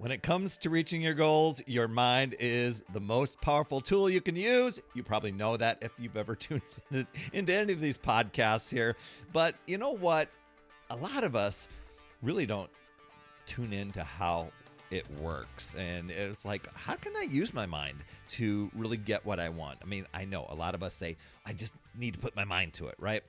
When it comes to reaching your goals, your mind is the most powerful tool you can use. You probably know that if you've ever tuned into any of these podcasts here. But you know what? A lot of us really don't tune into how it works. And it's like, how can I use my mind to really get what I want? I mean, I know a lot of us say, I just need to put my mind to it, right?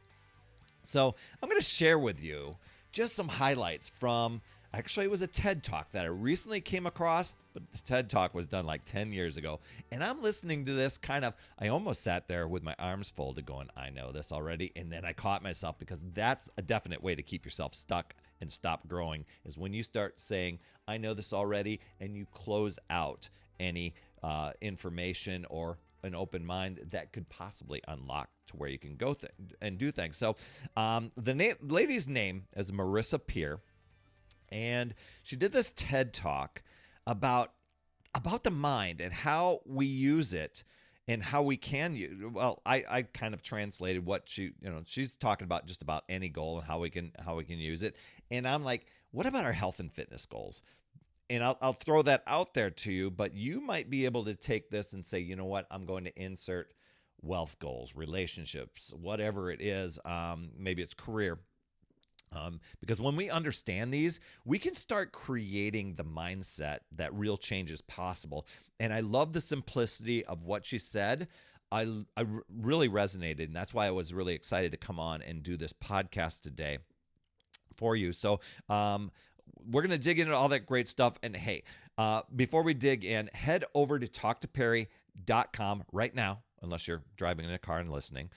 So I'm going to share with you just some highlights from, actually, it was a TED Talk that I recently came across, but the TED Talk was done like 10 years ago. And I'm listening to this I almost sat there with my arms folded going, I know this already. And then I caught myself, because that's a definite way to keep yourself stuck and stop growing, is when you start saying, I know this already, and you close out any information or an open mind that could possibly unlock to where you can go and do things. So the lady's name is Marisa Peer. And she did this TED Talk about the mind and how we use it and how we can use. Well, I kind of translated what she's talking about, just about any goal and how we can use it. And I'm like, what about our health and fitness goals? And I'll throw that out there to you, but you might be able to take this and say, you know what, I'm going to insert wealth goals, relationships, whatever it is. Maybe it's career. Because when we understand these, we can start creating the mindset that real change is possible. And I love the simplicity of what she said. I really resonated, and that's why I was really excited to come on and do this podcast today for you. So we're going to dig into all that great stuff. And hey, before we dig in, head over to talktoperry.com right now, unless you're driving in a car and listening.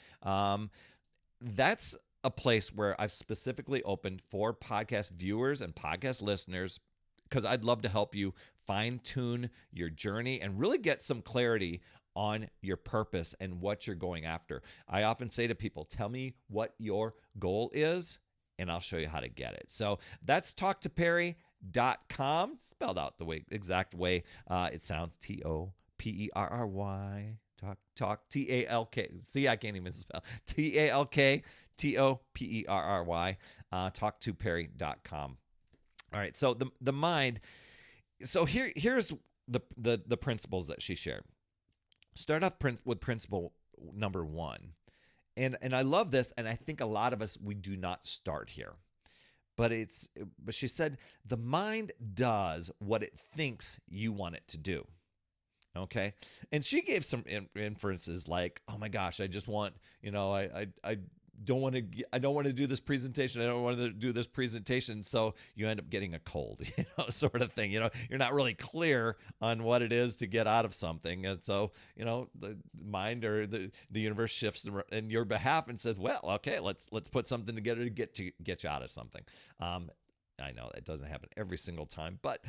That's a place where I've specifically opened for podcast viewers and podcast listeners, because I'd love to help you fine-tune your journey and really get some clarity on your purpose and what you're going after. I often say to people, tell me what your goal is, and I'll show you how to get it. So that's talktoperry.com, spelled out the exact way it sounds, T-O-P-E-R-R-Y. Talk, T-A-L-K. See, I can't even spell. T-A-L-K. T-O-P-E-R-R-Y, talktoperry.com. All right, so the mind. So here's the principles that she shared. Start off with principle number 1. And I love this, and I think a lot of us, we do not start here. But she said, the mind does what it thinks you want it to do. Okay. And she gave some inferences like, oh my gosh, I just want, I don't want to do this presentation. I don't want to do this presentation. So you end up getting a cold, sort of thing. You're not really clear on what it is to get out of something. And so, the mind or the universe shifts in your behalf and says, well, okay, let's put something together to get you out of something. I know that doesn't happen every single time, but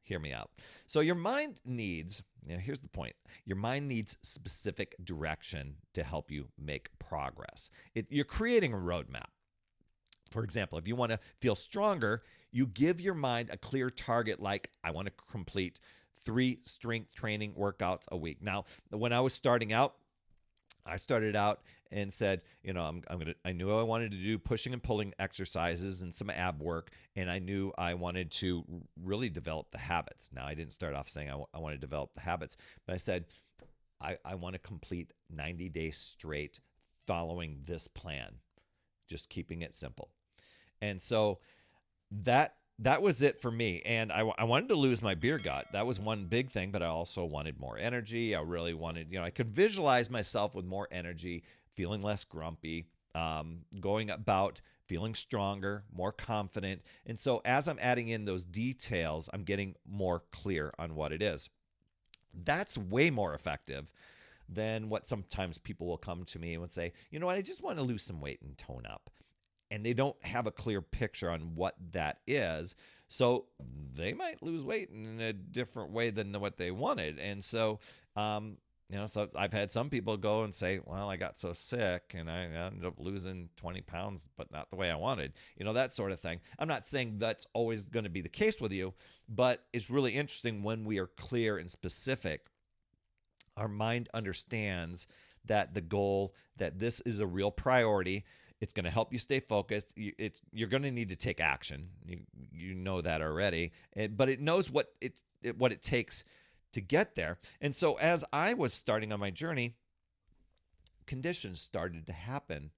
hear me out. So your mind needs, here's the point. Your mind needs specific direction to help you make progress. You're creating a roadmap. For example, if you want to feel stronger, you give your mind a clear target, like I want to complete 3 strength training workouts a week. Now, when I was starting out, I started out and said, I knew I wanted to do pushing and pulling exercises and some ab work, and I knew I wanted to really develop the habits. Now, I didn't start off saying I want to develop the habits, but I said, I want to complete 90 days straight following this plan, just keeping it simple. And so that was it for me. And I wanted to lose my beer gut. That was one big thing, but I also wanted more energy. I really wanted, I could visualize myself with more energy, feeling less grumpy, going about feeling stronger, more confident. And so as I'm adding in those details, I'm getting more clear on what it is. That's way more effective than what sometimes people will come to me and would say, I just want to lose some weight and tone up. And they don't have a clear picture on what that is. So they might lose weight in a different way than what they wanted. And so, so I've had some people go and say, well, I got so sick and I ended up losing 20 pounds, but not the way I wanted, that sort of thing. I'm not saying that's always going to be the case with you, but it's really interesting when we are clear and specific. Our mind understands that the goal, that this is a real priority. It's going to help you stay focused. You're going to need to take action. You know that already, but it knows what it takes to get there. And so as I was starting on my journey, conditions started to happen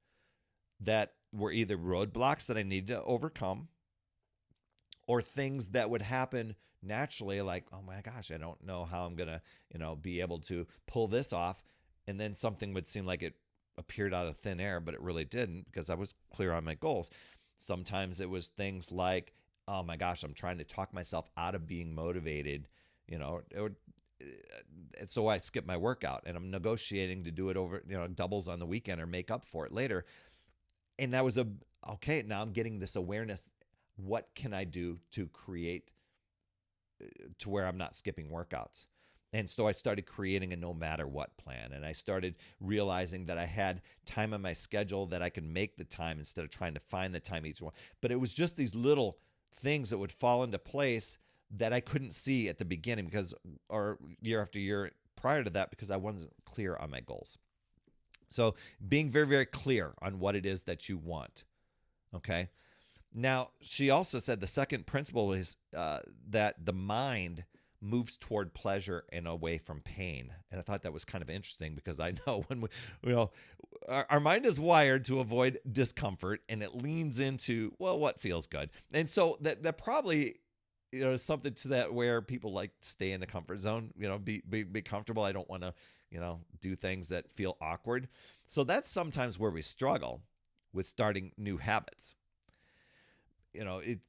that were either roadblocks that I needed to overcome, or things that would happen naturally, like, oh my gosh, I don't know how I'm going to, be able to pull this off. And then something would seem like it appeared out of thin air, but it really didn't, because I was clear on my goals. Sometimes it was things like, oh my gosh, I'm trying to talk myself out of being motivated, and so I skip my workout, and I'm negotiating to do it over, doubles on the weekend or make up for it later. And that was okay, now I'm getting this awareness. What can I do to create to where I'm not skipping workouts? And so I started creating a no matter what plan. And I started realizing that I had time on my schedule, that I could make the time instead of trying to find the time each one. But it was just these little things that would fall into place that I couldn't see at the beginning, or year after year prior to that, because I wasn't clear on my goals. So being very, very clear on what it is that you want. Okay. Now, she also said the second principle is that the mind moves toward pleasure and away from pain. And I thought that was kind of interesting, because I know when our mind is wired to avoid discomfort, and it leans into, well, what feels good. And so that probably, is something to that, where people like to stay in the comfort zone, be comfortable. I don't want to, do things that feel awkward. So that's sometimes where we struggle with starting new habits.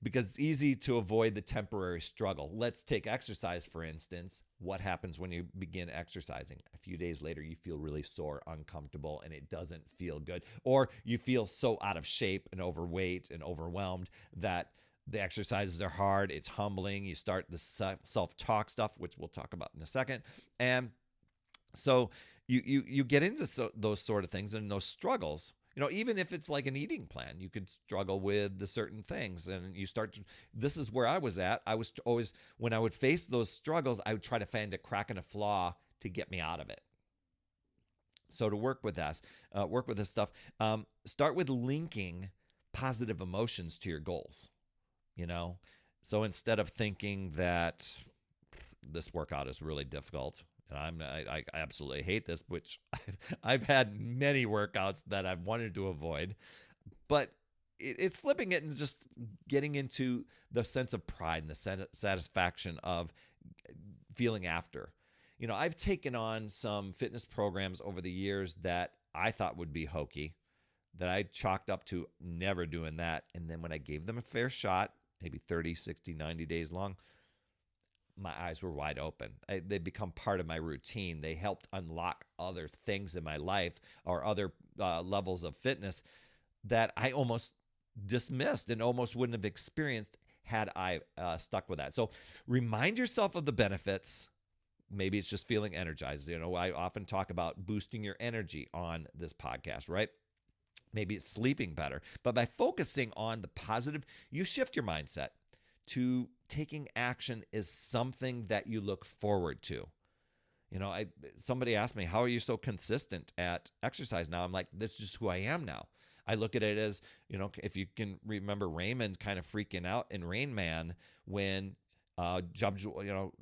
Because it's easy to avoid the temporary struggle. Let's take exercise, for instance. What happens when you begin exercising? A few days later, you feel really sore, uncomfortable, and it doesn't feel good. Or you feel so out of shape and overweight and overwhelmed that the exercises are hard. It's humbling. You start the self-talk stuff, which we'll talk about in a second. And so you get into those sort of things and those struggles. Even if it's like an eating plan, you could struggle with the certain things, and you start to, this is where I was at. I was always, when I would face those struggles, I would try to find a crack and a flaw to get me out of it. So to work with this stuff, start with linking positive emotions to your goals. So instead of thinking that this workout is really difficult, and I absolutely hate this, which I've had many workouts that I've wanted to avoid, but it's flipping it and just getting into the sense of pride and the satisfaction of feeling after. I've taken on some fitness programs over the years that I thought would be hokey, that I chalked up to never doing that. And then when I gave them a fair shot, maybe 30, 60, 90 days long, my eyes were wide open. They become part of my routine. They helped unlock other things in my life, or other levels of fitness that I almost dismissed and almost wouldn't have experienced had I stuck with that. So remind yourself of the benefits. Maybe it's just feeling energized. I often talk about boosting your energy on this podcast, right? Maybe it's sleeping better. But by focusing on the positive, you shift your mindset to taking action is something that you look forward to. Somebody asked me, how are you so consistent at exercise now? I'm like, this is just who I am now. I look at it as, if you can remember Raymond kind of freaking out in Rain Man when Judge, what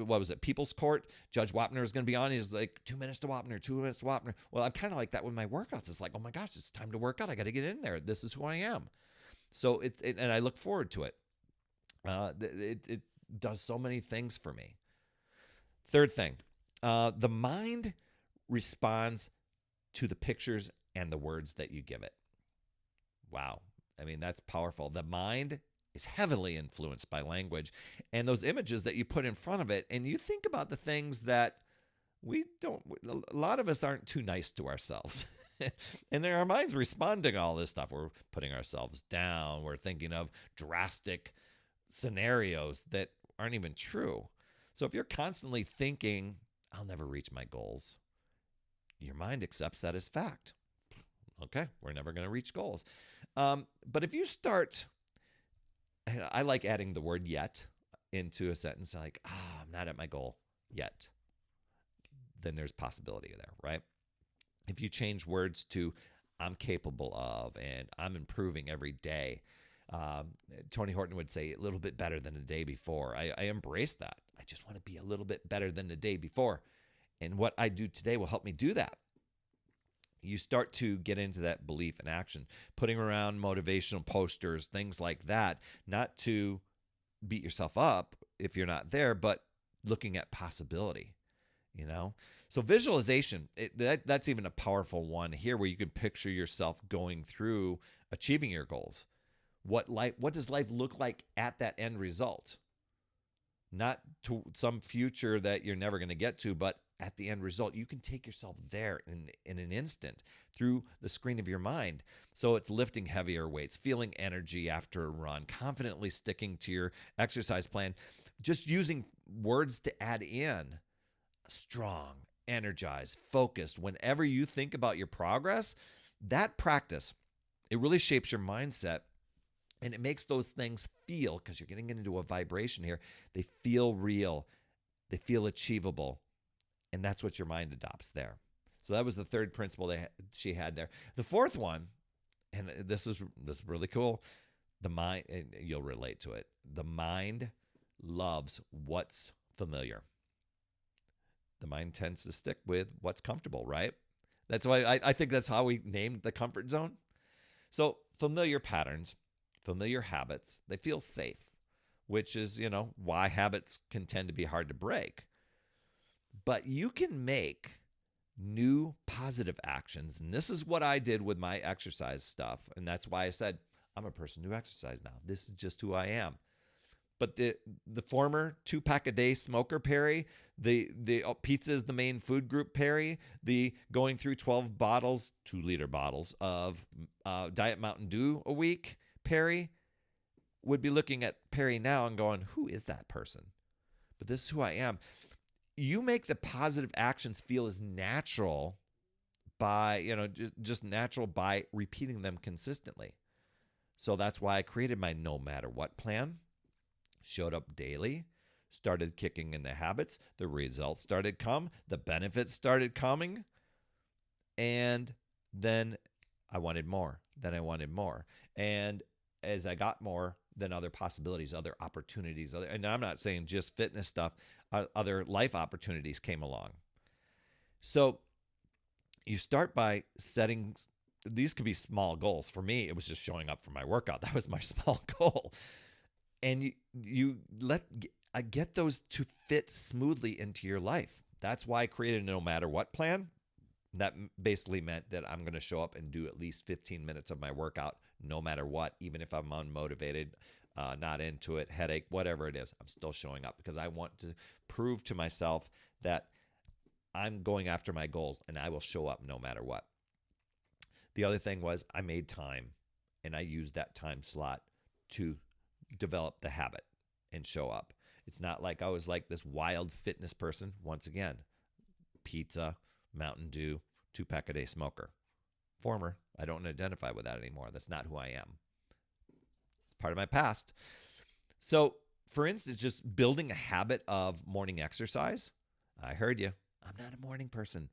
was it? People's Court. Judge Wapner is going to be on. He's like, 2 minutes to Wapner, 2 minutes to Wapner. Well, I'm kind of like that with my workouts. It's like, oh my gosh, it's time to work out. I got to get in there. This is who I am. So and I look forward to it. It does so many things for me. Third thing, the mind responds to the pictures and the words that you give it. Wow. I mean, that's powerful. The mind is heavily influenced by language and those images that you put in front of it. And you think about the things that a lot of us aren't too nice to ourselves. And then our minds responding to all this stuff. We're putting ourselves down. We're thinking of drastic scenarios that aren't even true. So if you're constantly thinking, I'll never reach my goals, your mind accepts that as fact. Okay, we're never going to reach goals. But if you start, I like adding the word yet into a sentence, like, I'm not at my goal yet, then there's possibility there, right? If you change words to, I'm capable of, and I'm improving every day. Um, Tony Horton would say, a little bit better than the day before. I embrace that. I just want to be a little bit better than the day before. And what I do today will help me do that. You start to get into that belief and action, putting around motivational posters, things like that, not to beat yourself up if you're not there, but looking at possibility, you know? So visualization, that's even a powerful one here, where you can picture yourself going through achieving your goals. What does life look like at that end result? Not to some future that you're never going to get to, but at the end result. You can take yourself there in an instant through the screen of your mind. So it's lifting heavier weights, feeling energy after a run, confidently sticking to your exercise plan, just using words to add in: strong, energized, focused. Whenever you think about your progress, that practice, it really shapes your mindset. And it makes those things feel, because you're getting into a vibration here, they feel real, they feel achievable. And that's what your mind adopts there. So that was the third principle that she had there. The fourth one, and this is really cool, the mind, and you'll relate to it. The mind loves what's familiar. The mind tends to stick with what's comfortable, right? That's why I think that's how we named the comfort zone. So familiar patterns, familiar habits, they feel safe, which is, why habits can tend to be hard to break. But you can make new positive actions. And this is what I did with my exercise stuff. And that's why I said, I'm a person who exercises now. This is just who I am. But the former 2-pack-a-day smoker Perry, the pizza is the main food group Perry, the going through 12 bottles, 2-liter bottles of Diet Mountain Dew a week Perry, would be looking at Perry now and going, who is that person? But this is who I am. You make the positive actions feel as natural by, just natural by repeating them consistently. So that's why I created my no matter what plan, showed up daily, started kicking in the habits, the results started come, the benefits started coming, and then I wanted more. Then I wanted more. And as I got more, then other possibilities, other opportunities, and I'm not saying just fitness stuff, other life opportunities came along. So you start by setting, these could be small goals. For me, it was just showing up for my workout. That was my small goal. And you get those to fit smoothly into your life. That's why I created a no matter what plan. That basically meant that I'm going to show up and do at least 15 minutes of my workout, no matter what, even if I'm unmotivated, not into it, headache, whatever it is, I'm still showing up because I want to prove to myself that I'm going after my goals and I will show up no matter what. The other thing was I made time, and I used that time slot to develop the habit and show up. It's not like I was like this wild fitness person. Once again, pizza, Mountain Dew, 2-pack-a-day smoker. Former, I don't identify with that anymore. That's not who I am. It's part of my past. So, for instance, just building a habit of morning exercise. I heard you. I'm not a morning person.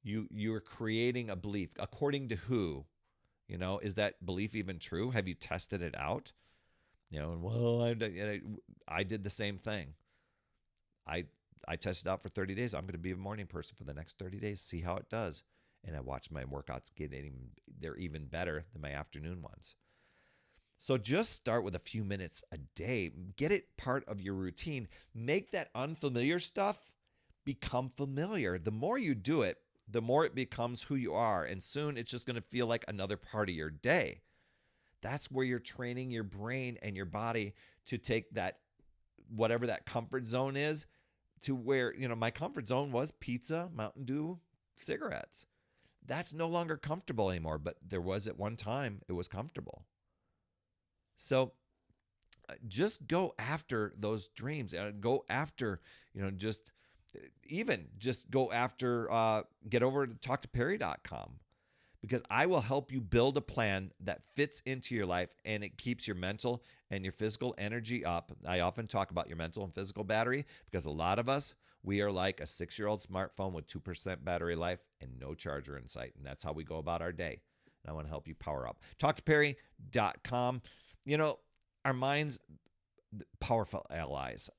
You're creating a belief. According to who? Is that belief even true? Have you tested it out? I did the same thing. I tested out for 30 days. I'm going to be a morning person for the next 30 days, see how it does. And I watch my workouts they're even better than my afternoon ones. So just start with a few minutes a day. Get it part of your routine. Make that unfamiliar stuff become familiar. The more you do it, the more it becomes who you are. And soon it's just going to feel like another part of your day. That's where you're training your brain and your body to take that, whatever that comfort zone is, to where, my comfort zone was pizza, Mountain Dew, cigarettes. That's no longer comfortable anymore, but there was at one time it was comfortable. So just go after those dreams. Go after, just go after, get over to talktoperry.com, because I will help you build a plan that fits into your life and it keeps your mental and your physical energy up. I often talk about your mental and physical battery because a lot of us, we are like a 6-year-old smartphone with 2% battery life and no charger in sight. And that's how we go about our day. And I want to help you power up. TalkToPerry.com. You know, our minds, powerful allies.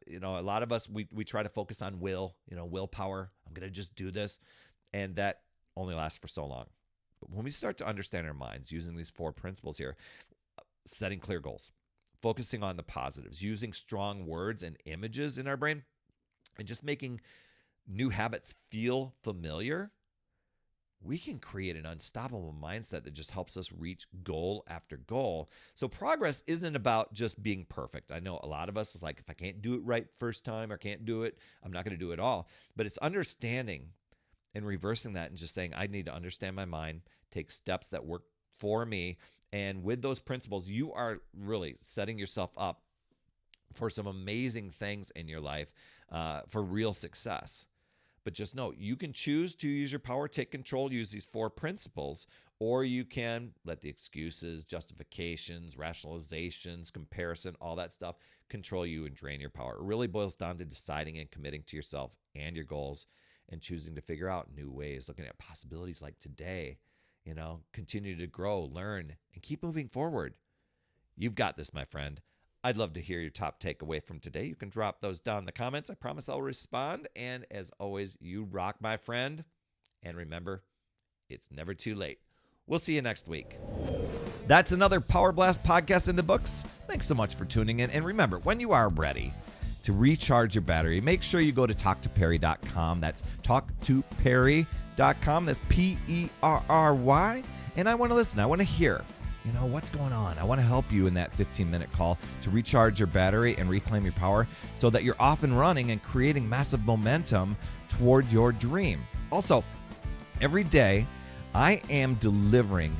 You know, a lot of us, we try to focus on willpower. I'm going to just do this. And that only lasts for so long. But when we start to understand our minds using these 4 principles here, setting clear goals, focusing on the positives, using strong words and images in our brain, and just making new habits feel familiar, we can create an unstoppable mindset that just helps us reach goal after goal. So progress isn't about just being perfect. I know a lot of us is like, if I can't do it right first time or can't do it, I'm not going to do it all. But it's understanding and reversing that and just saying, I need to understand my mind, take steps that work for me. And with those principles, you are really setting yourself up for some amazing things in your life, for real success. But just know, you can choose to use your power, take control, use these 4 principles, or you can let the excuses, justifications, rationalizations, comparison, all that stuff control you and drain your power. It really boils down to deciding and committing to yourself and your goals and choosing to figure out new ways, looking at possibilities like today, you know, continue to grow, learn, and keep moving forward. You've got this, my friend. I'd love to hear your top takeaway from today. You can drop those down in the comments. I promise I'll respond. And as always, you rock, my friend. And remember, it's never too late. We'll see you next week. That's another Power Blast podcast in the books. Thanks so much for tuning in. And remember, when you are ready to recharge your battery, make sure you go to TalkToPerry.com. That's TalkToPerry.com. That's Perry. And I want to listen. I want to hear, you know, what's going on. I want to help you in that 15-minute call to recharge your battery and reclaim your power so that you're off and running and creating massive momentum toward your dream. Also, every day I am delivering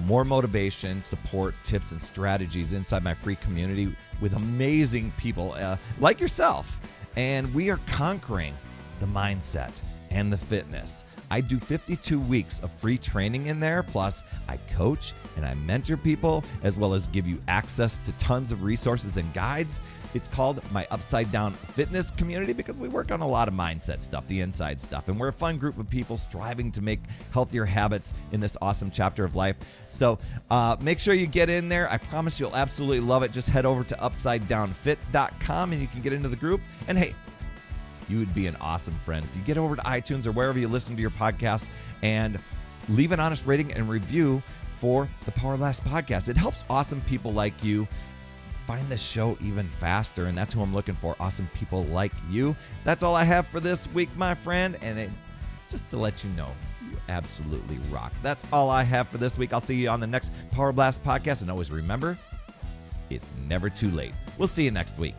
more motivation, support, tips, and strategies inside my free community with amazing people like yourself. And we are conquering the mindset and the fitness. I do 52 weeks of free training in there. Plus, I coach and I mentor people, as well as give you access to tons of resources and guides. It's called my Upside Down Fitness community because we work on a lot of mindset stuff, the inside stuff. And we're a fun group of people striving to make healthier habits in this awesome chapter of life. So make sure you get in there. I promise you'll absolutely love it. Just head over to UpsideDownFit.com and you can get into the group. And hey, you would be an awesome friend if you get over to iTunes or wherever you listen to your podcast and leave an honest rating and review for the Power Blast podcast. It helps awesome people like you find the show even faster, and that's who I'm looking for, awesome people like you. That's all I have for this week, my friend, and just to let you know, you absolutely rock. That's all I have for this week. I'll see you on the next Power Blast podcast, and always remember, it's never too late. We'll see you next week.